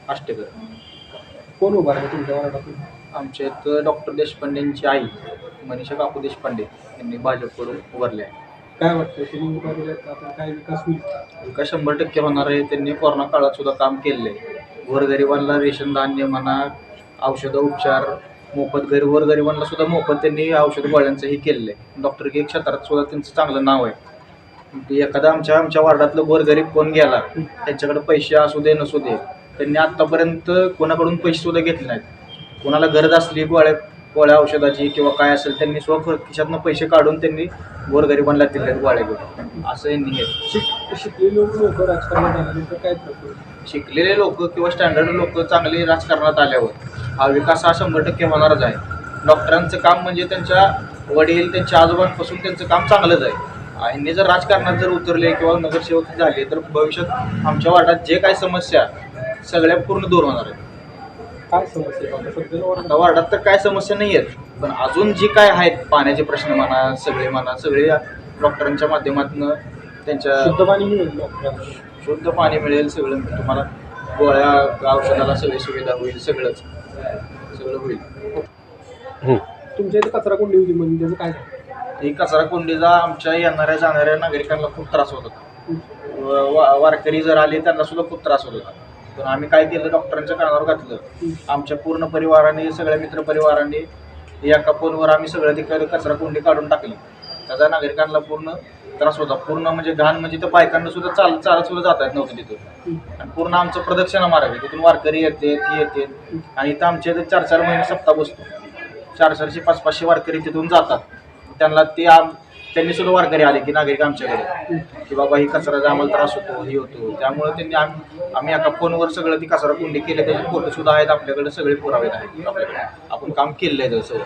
आष्टेकर. कोण उभारलं तुमच्या वार्डातून? आमच्या इथं डॉक्टर देशपांडेंची आई मनीषा काकू देशपांडे यांनी भाजपकडून उभारले आहे. काय वाटतं तुम्ही उभारले आता काय विकास होईल? विकास 100% होणार आहे. त्यांनी कोरोना काळात सुद्धा काम केलेलं आहे. गोरगरिबांना रेशन धान्य म्हणा, औषधं उपचार मोफत, गोरगरिबांना सुद्धा मोफत त्यांनी औषध गोळ्यांचंही केलेलं आहे. डॉक्टर के क्षेत्रात सुद्धा त्यांचं चांगलं नाव आहे. एखादा आमच्या वार्डातलं गोरगरीब कोण गेला, त्यांच्याकडे पैसे असू दे नसू दे, त्यांनी आत्तापर्यंत कोणाकडून पैसे सुद्धा घेतले नाहीत. कोणाला गरज असली गोळ्या औषधाची किंवा काय असेल, त्यांनी स्वतः खिशातनं पैसे काढून त्यांनी गोरगरिबांना दिले गोळ्या घेऊन. असं यांनी हे शिकलेले लोक राजकारणात आल्यानंतर काय प्रॉब्लेम? शिकलेले लोक किंवा स्टँडर्ड लोक चांगले राजकारणात आल्यावर हा विकास हा 100% होणारच आहे. डॉक्टरांचं काम म्हणजे त्यांच्या वडील त्यांच्या आजोबांपासून त्यांचं काम चांगलंच आहे. यांनी जर राजकारणात जर उतरले किंवा नगरसेवक झाले तर भविष्यात आमच्या वार्डात जे काही समस्या सगळ्या पूर्ण दूर होणार आहेत. काय समस्या आता वार्डात तर काय समस्या नाही आहेत, पण अजून जी काय आहेत पाण्याचे प्रश्न म्हणा सगळे डॉक्टरांच्या माध्यमातून त्यांच्या शुद्ध पाणी मिळेल. सगळं तुम्हाला गोळ्या औषधाला सगळी सुविधा होईल. सगळं होईल. तुमच्या इथे कचरा कोंडी होती म्हणजे त्याचं काय? ही कचरा कोंडीचा आमच्या येणाऱ्या जाणाऱ्या नागरिकांना खूप त्रास होत होता. वारकरी जर आले त्यांना सुद्धा खूप त्रास होत होता. पण आम्ही काय केलं, डॉक्टरांच्या कानावर घातलं. आमच्या पूर्ण परिवाराने, सगळ्या मित्रपरिवाराने एका फोनवर आम्ही सगळं तिकडे कचरा कोंडी काढून टाकली. त्याचा नागरिकांना पूर्ण त्रास होता. पूर्ण म्हणजे घाण म्हणजे तर बायकांना सुद्धा चालत सुद्धा जाता येत नव्हतं तिथून. आणि पूर्ण आमचं प्रदक्षिणा मारावी. तिथून वारकरी येते आणि इथं आमच्या इथे 4-4 महिने सप्ताह बसतो. 400 500 वारकरी तिथून जातात. त्यांना त्यांनी सुद्धा वारकरी आले की नागरिक आमच्याकडे की बाबा ही कचराचा आम्हाला त्रास होतो, हे होतो. त्यामुळे त्यांनी आम्ही एका फोनवर सगळं ती कचरा कोंडी केली. त्याचे फोटो सुद्धा आहेत आपल्याकडे, सगळे पुरावे आहेत आपल्याकडे. आपण काम केलेलं आहे तसं.